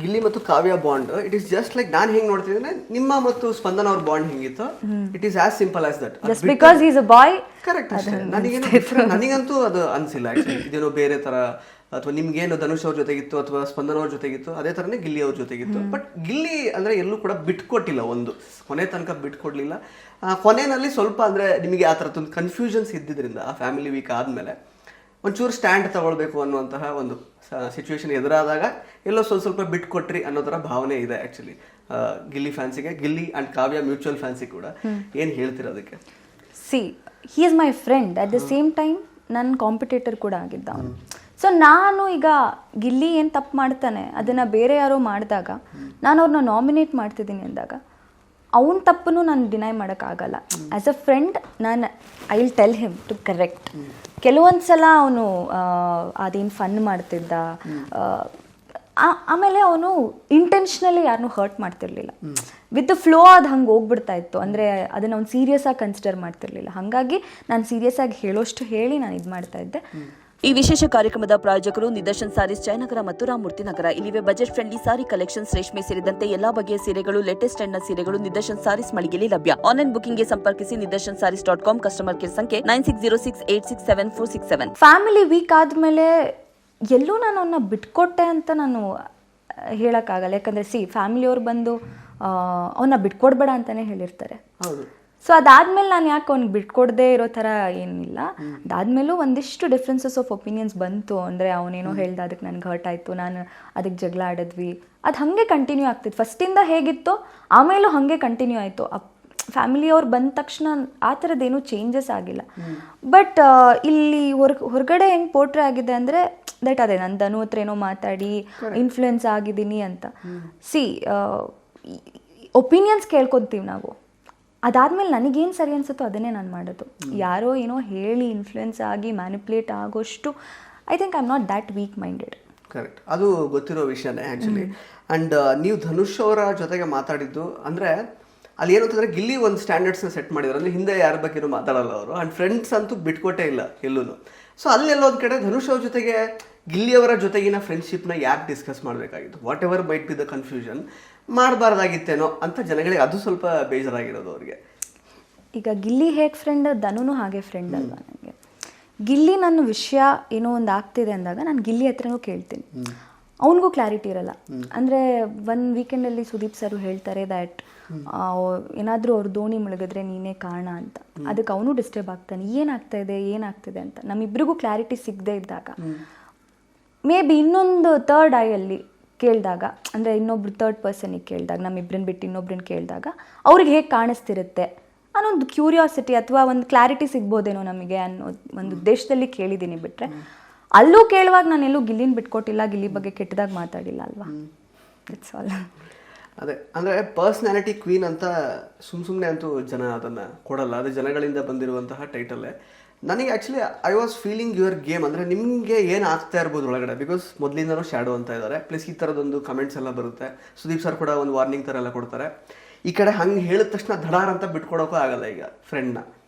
ಗಿಲ್ಲಿ ಮತ್ತು Kavya bond it is just like ನಾನು ಹೆಂಗ್ ನೋಡ್ತಿದ್ದೇನೆ ನಿಮ್ಮ ಮತ್ತು ಸ್ಪಂದನ ಅವ್ರ ಬಾಂಡ್ ಹೆಂಗಿತ್ತು it is as simple as that. Just because is a boy. Correct ಅಷ್ಟೇ. ನನಗಂತೂ ಅದು ಅನ್ಸಿಲ್ಲ ಆಕ್ಚುಲಿ ಇದೇನೋ ಬೇರೆ ತರ ಅಥವಾ ನಿಮ್ಗೇನು ಧನುಷ್ ಅವ್ರ ಜೊತೆಗಿತ್ತು ಅಥವಾ ಸ್ಪಂದನ ಅವ್ರ ಜೊತೆಗಿತ್ತು ಅದೇ ತರನೇ ಗಿಲ್ಲಿ ಅವ್ರ ಜೊತೆಗಿತ್ತು. ಬಟ್ ಗಿಲ್ಲಿ ಅಂದ್ರೆ ಎಲ್ಲೂ ಕೂಡ ಬಿಟ್ಕೊಟ್ಟಿಲ್ಲ, ಒಂದು ಕೊನೆ ತನಕ ಬಿಟ್ಕೊಡ್ಲಿಲ್ಲ. ಕೊನೆಯಲ್ಲಿ ಸ್ವಲ್ಪ ಅಂದ್ರೆ ನಿಮಗೆ ಆ ಥರದೊಂದು ಕನ್ಫ್ಯೂಷನ್ಸ್ ಇದ್ದಿದ್ರಿಂದ ಆ ಫ್ಯಾಮಿಲಿ ವೀಕ್ ಆದ್ಮೇಲೆ ಒಂಚೂರು ಸ್ಟ್ಯಾಂಡ್ ತಗೊಳ್ಬೇಕು ಅನ್ನುವಂತಹ ಒಂದು ಸಿಚುವೇಶನ್ ಎದುರಾದಾಗ ಎಲ್ಲೋ ಸ್ವಲ್ಪ ಬಿಟ್ಕೊಟ್ರಿ ಅನ್ನೋ ಥರ ಭಾವನೆ ಇದೆ ಆ್ಯಕ್ಚುಲಿ ಗಿಲ್ಲಿ ಫ್ಯಾನ್ಸಿಗೆ, ಗಿಲ್ಲಿ ಆ್ಯಂಡ್ ಕಾವ್ಯ ಮ್ಯೂಚುವಲ್ ಫ್ಯಾನ್ಸಿಗೆ ಕೂಡ. ಏನು ಹೇಳ್ತೀರ ಅದಕ್ಕೆ? See he is my friend, at the same time ನನ್ನ ಕಾಂಪಿಟೇಟರ್ ಕೂಡ ಆಗಿದ್ದ ಅವನು. ಸೊ ನಾನು ಈಗ ಗಿಲ್ಲಿ ಏನು ತಪ್ಪು ಮಾಡ್ತಾನೆ ಅದನ್ನು ಬೇರೆ ಯಾರೋ ಮಾಡಿದಾಗ ನಾನು ಅವ್ರನ್ನ ನಾಮಿನೇಟ್ ಮಾಡ್ತಿದ್ದೀನಿ ಅಂದಾಗ ಅವನ ತಪ್ಪನ್ನು ನಾನು ಡಿನೈ ಮಾಡೋಕ್ಕಾಗಲ್ಲ. ಆ್ಯಸ್ ಅ ಫ್ರೆಂಡ್ ನಾನು I will tell him to correct. ಕೆಲವೊಂದು ಸಲ ಅವನು ಅದೇನು ಫನ್ ಮಾಡ್ತಿದ್ದ, ಆಮೇಲೆ ಅವನು ಇಂಟೆನ್ಷನಲಿ ಯಾರನ್ನೂ ಹರ್ಟ್ ಮಾಡ್ತಿರ್ಲಿಲ್ಲ. ವಿತ್ ದ ಫ್ಲೋ ಅದು ಹಂಗೆ ಹೋಗ್ಬಿಡ್ತಾ ಇತ್ತು, ಅಂದರೆ ಅದನ್ನು ಅವ್ನು ಸೀರಿಯಸ್ ಆಗಿ ಕನ್ಸಿಡರ್ ಮಾಡ್ತಿರ್ಲಿಲ್ಲ. ಹಾಗಾಗಿ ನಾನು ಸೀರಿಯಸ್ ಆಗಿ ಹೇಳೋಷ್ಟು ಹೇಳಿ ನಾನು ಇದು ಮಾಡ್ತಾ ಇದ್ದೆ. ಈ ವಿಶೇಷ ಕಾರ್ಯಕ್ರಮದ ಪ್ರಾಯೋಜಕರು ನಿದರ್ಶನ್ ಸಾರೀಸ್ ಜಯನಗರ ಮತ್ತು ರಾಮಮೂರ್ತಿ ನಗರ. ಇಲ್ಲಿವೆ ಬಜೆಟ್ ಫ್ರೆಂಡ್ಲಿ ಸಾರಿ ಕಲೆಕ್ಷನ್ಸ್, ರೇಷ್ಮೆ ಸೇರಿದಂತೆ ಎಲ್ಲಾ ಬಗೆಯ ಸೀರೆಗಳು, ಲೇಟೆಸ್ಟ್ ಟ್ರೆಂಡ್ನ ಸೀರೆಗಳು ನಿದರ್ಶನ್ ಸಾರೀಸ್ ಮಳಿಗೆಯಲ್ಲಿ ಲಭ್ಯ. ಆನ್ಲೈನ್ ಬುಕಿಂಗ್ಗೆ ಸಂಪರ್ಕಿಸಿ ನಿದರ್ಶನ್ ಸಾರೀಸ್.com. ಕಸ್ಟಮರ್ ಕೇರ್ ಸಂಖ್ಯೆ 9606867467. ಫ್ಯಾಮಿಲಿ ವೀಕ್ ಆದಮೇಲೆ ಎಲ್ಲೂ ನಾನು ಅವನ್ನ ಬಿಟ್ಕೊಟ್ಟೆ ಅಂತ ನಾನು ಹೇಳೋಕ್ಕಾಗಲ್ಲ. ಯಾಕಂದರೆ ಫ್ಯಾಮಿಲಿಯವ್ರು ಬಂದು ಅವನ್ನ ಬಿಟ್ಕೊಡ್ಬೇಡ ಅಂತಲೇ ಹೇಳಿರ್ತಾರೆ. ಸೊ ಅದಾದ್ಮೇಲೆ ನಾನು ಯಾಕೆ ಅವ್ನಿಗೆ ಬಿಟ್ಕೊಡದೆ ಇರೋ ಥರ ಏನಿಲ್ಲ. ಅದಾದ್ಮೇಲೂ ಒಂದಿಷ್ಟು ಡಿಫ್ರೆನ್ಸಸ್ ಆಫ್ ಒಪಿನಿಯನ್ಸ್ ಬಂತು. ಅಂದರೆ ಅವನೇನೋ ಹೇಳ್ದ, ಅದಕ್ಕೆ ನನಗೆ ಹರ್ಟ್ ಆಯಿತು, ನಾನು ಅದಕ್ಕೆ ಜಗಳ ಆಡಿದ್ವಿ. ಅದು ಹಾಗೆ ಕಂಟಿನ್ಯೂ ಆಗ್ತಿತ್ತು. ಫಸ್ಟಿಂದ ಹೇಗಿತ್ತು ಆಮೇಲೂ ಹಾಗೆ ಕಂಟಿನ್ಯೂ ಆಯಿತು. ಫ್ಯಾಮಿಲಿಯವ್ರು ಬಂದ ತಕ್ಷಣ ಆ ಥರದ್ದೇನೂ ಚೇಂಜಸ್ ಆಗಿಲ್ಲ. ಬಟ್ ಇಲ್ಲಿ ಹೊರಗಡೆ ಹೆಂಗೆ ಪೋರ್ಟ್ರೇ ಆಗಿದೆ ಅಂದರೆ ದಟ್ ಅದೇ ನಾನು ಧನು ಹತ್ರ ಏನೋ ಮಾತಾಡಿ ಇನ್ಫ್ಲುಯೆನ್ಸ್ ಆಗಿದ್ದೀನಿ ಅಂತ. ಒಪಿನಿಯನ್ಸ್ ಕೇಳ್ಕೊತೀವಿ ನಾವು, ಅದಾದ್ಮೇಲೆ ನನಗೇನು ಸರಿ ಅನ್ಸುತ್ತೋ ಅದನ್ನೇ ನಾನು ಮಾಡೋದು. ಯಾರೋ ಏನೋ ಹೇಳಿ ಇನ್ಫ್ಲುಯೆನ್ಸ್ ಆಗಿ ಮ್ಯಾನಿಪ್ಯುಲೇಟ್ ಆಗೋಷ್ಟು I think I am not that weak minded. Correct, ಅದು ಗೊತ್ತಿರೋ ವಿಷಯನೇ ಆ್ಯಕ್ಚುಲಿ. ಆ್ಯಂಡ್ ನೀವು ಧನುಷ್ ಅವರ ಜೊತೆಗೆ ಮಾತಾಡಿದ್ದು ಅಂದರೆ ಅಲ್ಲಿ ಏನು ಅಂತಂದರೆ ಗಿಲ್ಲಿ ಒಂದು ಸ್ಟ್ಯಾಂಡರ್ಡ್ಸ್ನ ಸೆಟ್ ಮಾಡಿದ್ರು. ಅಂದರೆ ಹಿಂದೆ ಯಾರ ಬಗ್ಗೆನೂ ಮಾತಾಡಲ್ಲ ಅವರು. ಆ್ಯಂಡ್ ಫ್ರೆಂಡ್ಸ್ ಅಂತೂ ಬಿಟ್ಕೊಟ್ಟೇ ಇಲ್ಲ ಎಲ್ಲೂ. ಸೊ ಅಲ್ಲೆಲ್ಲೋ ಒಂದು ಕಡೆ ಧನುಷ್ ಅವ್ರ ಜೊತೆಗೆ ಗಿಲ್ಲಿಯವರ ಜೊತೆಗಿನ ಫ್ರೆಂಡ್ಶಿಪ್ನ ಯಾಕೆ ಡಿಸ್ಕಸ್ ಮಾಡಬೇಕಾಗಿತ್ತು? Whatever might be the confusion, ಮಾಡಬಾರ್ದಾಗಿತ್ತೇನೋ ಅಂತ ಜನಗಳಿಗೆ ಅದು ಸ್ವಲ್ಪ ಬೇಜಾರಾಗಿರೋದು ಅವ್ರಿಗೆ. ಈಗ ಗಿಲ್ಲಿ ಹೇಗೆ ಫ್ರೆಂಡ್, ಧನುನು ಹಾಗೆ ಫ್ರೆಂಡ್ ಅಲ್ವಾ ನನಗೆ. ಗಿಲ್ಲಿ ನನ್ನ ವಿಷಯ ಏನೋ ಒಂದು ಆಗ್ತಿದೆ ಅಂದಾಗ ನಾನು ಗಿಲ್ಲಿ ಹತ್ರನೂ ಕೇಳ್ತೀನಿ. ಅವನಿಗೂ ಕ್ಲಾರಿಟಿ ಇರಲ್ಲ. ಅಂದರೆ ಒಂದು ವೀಕೆಂಡಲ್ಲಿ ಸುದೀಪ್ ಸರ್ ಹೇಳ್ತಾರೆ ದ್ಯಾಟ್ ಏನಾದರೂ ಅವ್ರು ದೋಣಿ ಮುಳುಗಿದ್ರೆ ನೀನೇ ಕಾರಣ ಅಂತ. ಅದಕ್ಕೆ ಅವನು ಡಿಸ್ಟರ್ಬ್ ಆಗ್ತಾನೆ, ಏನಾಗ್ತಿದೆ ಅಂತ. ನಮ್ಮಿಬ್ಬರಿಗೂ ಕ್ಲಾರಿಟಿ ಸಿಗದೆ ಇದ್ದಾಗ ಮೇ ಬಿ ಇನ್ನೊಂದು ಥರ್ಡ್ ಐಯಲ್ಲಿ ಕೇಳಿದಾಗ, ಅಂದರೆ ಇನ್ನೊಬ್ರು ಥರ್ಡ್ ಪರ್ಸನಿಗೆ ಕೇಳಿದಾಗ, ನಮ್ಮಿಬ್ಬರನ್ನ ಬಿಟ್ಟು ಇನ್ನೊಬ್ರನ್ನ ಕೇಳಿದಾಗ ಅವ್ರಿಗೆ ಹೇಗೆ ಕಾಣಿಸ್ತಿರುತ್ತೆ ಅನ್ನೋದು ಕ್ಯೂರಿಯಾಸಿಟಿ ಅಥವಾ ಒಂದು ಕ್ಲಾರಿಟಿ ಸಿಗ್ಬೋದೇನೋ ನಮಗೆ ಅನ್ನೋ ಒಂದು ಉದ್ದೇಶದಲ್ಲಿ ಕೇಳಿದ್ದೀನಿ. ಬಿಟ್ಟರೆ ಅಲ್ಲೂ ಕೇಳುವಾಗ ನಾನು ಎಲ್ಲೂ ಗಿಲ್ಲಿನ ಬಿಟ್ಕೊಟ್ಟಿಲ್ಲ, ಗಿಲ್ಲಿ ಬಗ್ಗೆ ಕೆಟ್ಟದಾಗ ಮಾತಾಡಿಲ್ಲ ಅಲ್ವಾ. It's all. ಅದೇ ಅಂದರೆ ಪರ್ಸ್ನಾಲಿಟಿ ಕ್ವೀನ್ ಅಂತ ಸುಮ್ಮನೆ ಅಂತೂ ಜನ ಅದನ್ನು ಕೊಡಲ್ಲ. ಅದು ಜನಗಳಿಂದ ಬಂದಿರುವಂತಹ ಟೈಟಲ್ಲೇ. ನನಗೆ actually I was feeling your game. ಅಂದರೆ ನಿಮಗೆ ಏನು ಆಗ್ತಾ ಇರ್ಬೋದು ಒಳಗಡೆ, ಬಿಕಾಸ್ ಮೊದಲಿಂದನೂ ಶ್ಯಾಡೋ ಅಂತ ಇದ್ದಾರೆ. ಪ್ಲಸ್ ಈ ಥರದೊಂದು ಕಮೆಂಟ್ಸ್ ಎಲ್ಲ ಬರುತ್ತೆ. ಸುದೀಪ್ ಸರ್ ಕೂಡ ಒಂದು ವಾರ್ನಿಂಗ್ ಥರ ಎಲ್ಲ ಕೊಡ್ತಾರೆ. ಈ ಕಡೆ ಹಂಗೆ ಹೇಳಿದ ತಕ್ಷಣ ಧಡಾರ್ ಅಂತ ಬಿಟ್ಕೊಡೋಕ್ಕೂ ಆಗಲ್ಲ ಈಗ ಫ್ರೆಂಡ್ನ.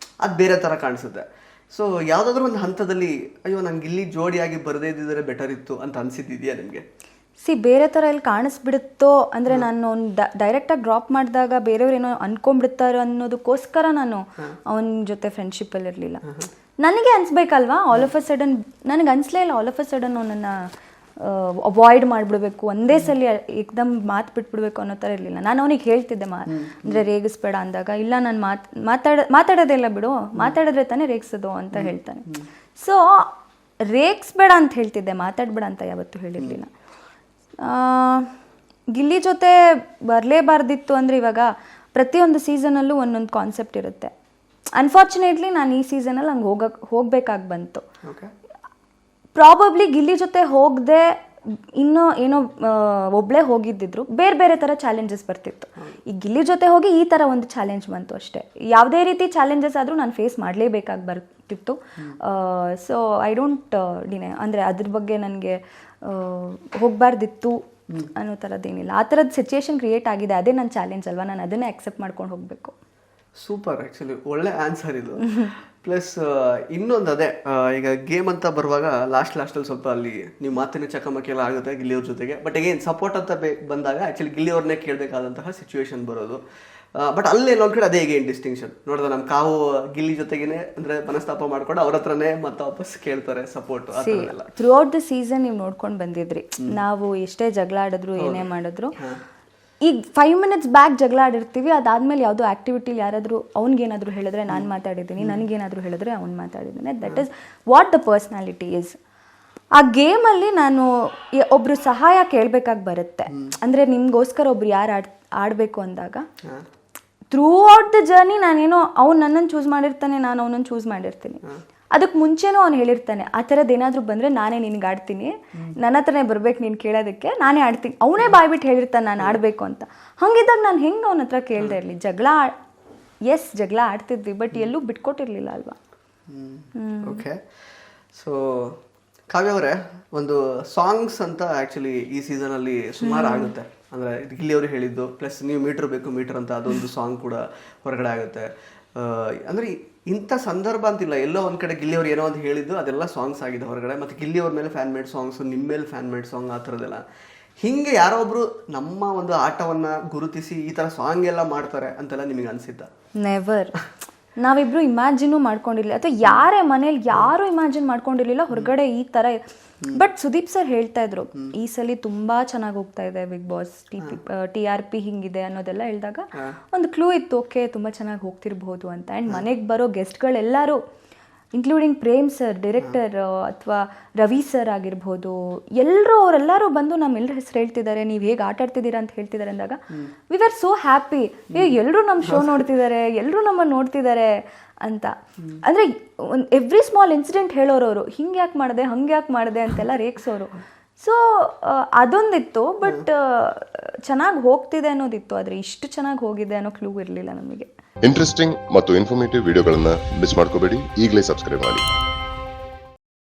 ಅದು ಬೇರೆ ಥರ ಕಾಣಿಸುತ್ತೆ. ಸೊ ಯಾವುದಾದ್ರೂ ಒಂದು ಹಂತದಲ್ಲಿ ಅಯ್ಯೋ ನಂಗೆ ಇಲ್ಲಿ ಜೋಡಿಯಾಗಿ ಬರದೇ ಇದ್ದಿದ್ರೆ ಬೆಟರ್ ಇತ್ತು ಅಂತ ಅನಿಸಿದ್ದಿದೆಯಾ ನಿಮಗೆ? ಬೇರೆ ಥರ ಎಲ್ಲಿ ಕಾಣಿಸ್ಬಿಡುತ್ತೋ ಅಂದರೆ ನಾನು ಅವ್ನು ಡೈರೆಕ್ಟಾಗಿ ಡ್ರಾಪ್ ಮಾಡಿದಾಗ ಬೇರೆಯವ್ರೇನೋ ಅನ್ಕೊಂಡ್ಬಿಡ್ತಾರೋ ಅನ್ನೋದಕ್ಕೋಸ್ಕರ ನಾನು ಅವನ ಜೊತೆ ಫ್ರೆಂಡ್ಶಿಪ್ಪಲ್ಲಿ ಇರಲಿಲ್ಲ. ನನಗೆ ಅನಿಸ್ಬೇಕಲ್ವಾ, ಆಲ್ ಆಫ್ ಅ ಸಡನ್ ನನಗೆ ಅನಿಸ್ಲೇ ಇಲ್ಲ ಆಲ್ ಆಫ್ ಅ ಸಡನ್ ಅವನನ್ನು ಅವಾಯ್ಡ್ ಮಾಡಿಬಿಡ್ಬೇಕು, ಒಂದೇ ಸಲ ಏಕ್ದಮ್ ಮಾತು ಬಿಟ್ಬಿಡ್ಬೇಕು ಅನ್ನೋ ಥರ ಇರಲಿಲ್ಲ. ನಾನು ಅವನಿಗೆ ಹೇಳ್ತಿದ್ದೆ ಅಂದರೆ ರೇಗಿಸ್ಬೇಡ ಅಂದಾಗ, ಇಲ್ಲ ನಾನು ಮಾತಾಡೋದೇ ಇಲ್ಲ ಬಿಡು, ಮಾತಾಡಿದ್ರೆ ತಾನೇ ರೇಗಿಸೋದು ಅಂತ ಹೇಳ್ತಾನೆ. ಸೊ ರೇಗಿಸ್ಬೇಡ ಅಂತ ಹೇಳ್ತಿದ್ದೆ, ಮಾತಾಡಬೇಡ ಅಂತ ಯಾವತ್ತೂ ಹೇಳಿರಲಿಲ್ಲ. ಗಿಲ್ಲಿ ಜೊತೆ ಬರಲೇಬಾರ್ದಿತ್ತು ಅಂದರೆ ಇವಾಗ ಪ್ರತಿಯೊಂದು ಸೀಸನಲ್ಲೂ ಒಂದೊಂದು ಕಾನ್ಸೆಪ್ಟ್ ಇರುತ್ತೆ. ಅನ್ಫಾರ್ಚುನೇಟ್ಲಿ ನಾನು ಈ ಸೀಸನಲ್ಲಿ ಹಂಗೆ ಹೋಗ್ಬೇಕಾಗಿ ಬಂತು. ಪ್ರಾಬಬ್ಲಿ ಗಿಲ್ಲಿ ಜೊತೆ ಹೋಗದೆ ಇನ್ನೂ ಏನೋ ಒಬ್ಬಳೇ ಹೋಗಿದ್ದಿದ್ರು ಬೇರೆ ಬೇರೆ ಥರ ಚಾಲೆಂಜಸ್ ಬರ್ತಿತ್ತು. ಈ ಗಿಲ್ಲಿ ಜೊತೆ ಹೋಗಿ ಈ ಥರ ಒಂದು ಚಾಲೆಂಜ್ ಬಂತು ಅಷ್ಟೇ. ಯಾವುದೇ ರೀತಿ ಚಾಲೆಂಜಸ್ ಆದರೂ ನಾನು ಫೇಸ್ ಮಾಡಲೇಬೇಕಾಗಿ ಬರ್ತಿತ್ತು. ಸೊ ಐ ಡೋಂಟ್ ಡಿನೈ, ಅಂದರೆ ಅದ್ರ ಬಗ್ಗೆ ನನಗೆ ಹೋಗಬಾರ್ದಿತ್ತು ಅನ್ನೋ ಥರದ್ದೇನಿಲ್ಲ. ಆ ಥರದ್ದು ಸಿಚುಯೇಷನ್ ಕ್ರಿಯೇಟ್ ಆಗಿದೆ, ಅದೇ ನನ್ನ ಚಾಲೆಂಜ್ ಅಲ್ವಾ, ನಾನು ಅದನ್ನೇ ಅಕ್ಸೆಪ್ಟ್ ಮಾಡ್ಕೊಂಡು ಹೋಗಬೇಕು. ಸೂಪರ್, ಆ್ಯಕ್ಚುಲಿ ಒಳ್ಳೆ ಆನ್ಸರ್ ಇದು. ಪ್ಲಸ್ ಇನ್ನೊಂದು ಅದೇ, ಈಗ ಗೇಮ್ ಅಂತ ಬರುವಾಗ ಲಾಸ್ಟಲ್ಲಿ ಸ್ವಲ್ಪ ಅಲ್ಲಿ ನೀವು ಮಾತಿನ ಚಕಮಕಿ ಎಲ್ಲ ಆಗುತ್ತೆ ಗಿಲ್ಲಿಯವ್ರ ಜೊತೆಗೆ. ಬಟ್ ಅಗೇನ್ ಸಪೋರ್ಟ್ ಅಂತ ಬಂದಾಗ ಆ್ಯಕ್ಚುಲಿ ಗಿಲ್ಲಿಯವ್ರನ್ನೇ ಕೇಳಬೇಕಾದಂತಹ ಸಿಚುವೇಶನ್ ಬರೋದು. ಬಟ್ ಅಲ್ಲೇ ಒಂದು ಕಡೆ ಅದೇ ಏನು ಡಿಸ್ಟಿಂಕ್ಷನ್ ನೋಡಿದ್ರೆ ನಮ್ಮ ಕಾವು ಗಿಲ್ಲಿ ಜೊತೆಗೇನೆ ಅಂದರೆ ಮನಸ್ತಾಪ ಮಾಡ್ಕೊಂಡು ಅವ್ರ ಹತ್ರನೇ ಮತ್ತೆ ವಾಪಸ್ ಕೇಳ್ತಾರೆ support. Through out the season ನೀವು ನೋಡ್ಕೊಂಡು ಬಂದಿದ್ರಿ, ನಾವು ಎಷ್ಟೇ ಜಗಳ ಆಡಿದ್ರು ಏನೇ ಮಾಡಿದ್ರು, ಈಗ 5 minutes ಬ್ಯಾಕ್ ಜಗಳ ಆಡಿರ್ತೀವಿ, ಅದಾದ್ಮೇಲೆ ಯಾವುದೋ ಆಕ್ಟಿವಿಟಿಲಿ ಯಾರಾದರೂ ಅವ್ನಿಗೇನಾದರೂ ಹೇಳಿದ್ರೆ ನಾನು ಮಾತಾಡಿದ್ದೀನಿ, ನನಗೇನಾದರೂ ಹೇಳಿದ್ರೆ ಅವ್ನು ಮಾತಾಡಿದ್ದೀನಿ. That is what the personality is. ಆ ಗೇಮಲ್ಲಿ ನಾನು ಒಬ್ರು ಸಹಾಯ ಕೇಳಬೇಕಾಗಿ ಬರುತ್ತೆ. ಅಂದರೆ ನಿಮಗೋಸ್ಕರ ಒಬ್ರು ಯಾರು ಆಡಬೇಕು ಅಂದಾಗ ಥ್ರೂ ಔಟ್ ದ ಜರ್ನಿ ನಾನೇನೋ ಅವ್ನು ನನ್ನನ್ನು ಚೂಸ್ ಮಾಡಿರ್ತಾನೆ, ನಾನು ಅವನನ್ನು ಚೂಸ್ ಮಾಡಿರ್ತೀನಿ. ಅದಕ್ಕೆ ಮುಂಚೆನೂ ಅವ್ನು ಹೇಳಿರ್ತಾನೆ ಆ ಥರದ್ದು ಏನಾದರೂ ಬಂದರೆ ನಾನೇ ನಿನ್ಗೆ ಆಡ್ತೀನಿ, ನನ್ನ ಹತ್ರನೇ ಬರ್ಬೇಕು ನೀನು ಕೇಳೋದಕ್ಕೆ, ನಾನೇ ಆಡ್ತೀನಿ. ಅವನೇ ಬಾಯ್ಬಿಟ್ಟು ಹೇಳಿರ್ತಾನೆ ನಾನು ಆಡಬೇಕು ಅಂತ. ಹಂಗಿದ್ದಾಗ ನಾನು ಹೆಂಗೆ ಅವನ ಹತ್ರ ಕೇಳದೆ ಇರಲಿ? ಜಗಳ ಆಡ್ತಿದ್ವಿ, ಬಟ್ ಎಲ್ಲೂ ಬಿಟ್ಕೊಟ್ಟಿರ್ಲಿಲ್ಲ ಅಲ್ವಾ. ಓಕೆ, ಸೊ ಕಾವ್ಯ ಅವರೇ, ಒಂದು ಸಾಂಗ್ಸ್ ಅಂತ ಆ್ಯಕ್ಚುಲಿ ಈ ಸೀಸನಲ್ಲಿ ಸುಮಾರು ಆಗುತ್ತೆ. ಅಂದರೆ ಗಿಲ್ಲಿಯವರು ಹೇಳಿದ್ದು ಪ್ಲಸ್ ನೀವು ಮೀಟ್ರ್ ಬೇಕು ಮೀಟ್ರ್ ಅಂತ ಅದೊಂದು ಸಾಂಗ್ ಕೂಡ ಹೊರಗಡೆ ಆಗುತ್ತೆ. ಅಂದರೆ ಇಂಥ ಸಂದರ್ಭ ಅಂತಿಲ್ಲ, ಎಲ್ಲೋ ಒಂದು ಕಡೆ ಗಿಲ್ಲಿಯವ್ರು ಏನೋ ಒಂದು ಹೇಳಿದ್ದು ಅದೆಲ್ಲ ಸಾಂಗ್ಸ್ ಆಗಿದೆ ಹೊರಗಡೆ. ಮತ್ತು ಗಿಲ್ಲಿಯವ್ರ ಮೇಲೆ ಫ್ಯಾನ್ ಮೇಡ್ ಸಾಂಗ್ಸು, ನಿಮ್ಮ ಮೇಲೆ ಫ್ಯಾನ್ ಮೇಡ್ ಸಾಂಗ್, ಆ ಥರದ್ದೆಲ್ಲ. ಹೀಗೆ ಯಾರೊಬ್ಬರು ನಮ್ಮ ಒಂದು ಆಟವನ್ನು ಗುರುತಿಸಿ ಈ ಥರ ಸಾಂಗ್ ಎಲ್ಲ ಮಾಡ್ತಾರೆ ಅಂತೆಲ್ಲ ನಿಮಗೆ ಅನಿಸಿದ್ದ? ನೆವರ್. ನಾವಿಬ್ರು ಇಮ್ಯಾಜಿನೂ ಮಾಡ್ಕೊಂಡಿರಲಿಲ್ಲ, ಅಥವಾ ಯಾರೇ ಮನೇಲಿ ಯಾರೂ ಇಮ್ಯಾಜಿನ್ ಮಾಡ್ಕೊಂಡಿರಲಿಲ್ಲ ಹೊರಗಡೆ ಈ ಥರ. ಬಟ್ ಸುದೀಪ್ ಸರ್ ಹೇಳ್ತಾ ಇದ್ರು ಈ ಸಲ ತುಂಬಾ ಚೆನ್ನಾಗಿ ಹೋಗ್ತಾ ಇದೆ ಬಿಗ್ ಬಾಸ್, TRP ಹಿಂಗಿದೆ ಅನ್ನೋದೆಲ್ಲ ಹೇಳಿದಾಗ ಒಂದು ಕ್ಲೂ ಇತ್ತು, ಓಕೆ ತುಂಬಾ ಚೆನ್ನಾಗಿ ಹೋಗ್ತಿರ್ಬೋದು ಅಂತ. ಆ್ಯಂಡ್ ಮನೆಗೆ ಬರೋ ಗೆಸ್ಟ್ಗಳೆಲ್ಲರೂ ಇನ್ಕ್ಲೂಡಿಂಗ್ ಪ್ರೇಮ್ ಸರ್, ಡೈರೆಕ್ಟರ್, ಅಥವಾ ರವಿ ಸರ್ ಆಗಿರ್ಬೋದು, ಅವರೆಲ್ಲರೂ ಬಂದು ನಮ್ಮೆಲ್ಲರ ಹೆಸರು ಹೇಳ್ತಿದ್ದಾರೆ, ನೀವು ಹೇಗೆ ಆಟ ಆಡ್ತಿದ್ದೀರಾ ಅಂತ ಹೇಳ್ತಿದ್ದಾರೆ ಅಂದಾಗ ವಿ ಆರ್ ಸೋ ಹ್ಯಾಪಿ. ಎಲ್ಲರೂ ನಮ್ಮ ಶೋ ನೋಡ್ತಿದ್ದಾರೆ, ಎಲ್ಲರೂ ನಮ್ಮನ್ನು ನೋಡ್ತಿದ್ದಾರೆ ಅಂತ. ಅಂದರೆ ಒಂದು ಎವ್ರಿ ಸ್ಮಾಲ್ ಇನ್ಸಿಡೆಂಟ್ ಹೇಳೋರವರು, ಹಿಂಗೆ ಯಾಕೆ ಮಾಡಿದೆ ಹಂಗೆ ಯಾಕೆ ಮಾಡಿದೆ ಅಂತೆಲ್ಲ ರೇಗ್ಸೋರು. ಸೊ ಅದೊಂದಿತ್ತು. ಬಟ್ ಚೆನ್ನಾಗಿ ಹೋಗ್ತಿದೆ ಅನ್ನೋದಿತ್ತು, ಆದರೆ ಇಷ್ಟು ಚೆನ್ನಾಗಿ ಹೋಗಿದೆ ಅನ್ನೋ ಕ್ಲೂ ಇರಲಿಲ್ಲ ನಮಗೆ. ಇಂಟ್ರೆಸ್ಟಿಂಗ್ ಮತ್ತು ಇನ್ಫಾರ್ಮೇಟಿವ್ ವಿಡಿಯೋಗಳನ್ನ ಮಿಸ್ ಮಾಡ್ಕೋಬೇಡಿ, ಈಗಲೇ ಸಬ್ಸ್ಕ್ರೈಬ್ ಮಾಡಿ.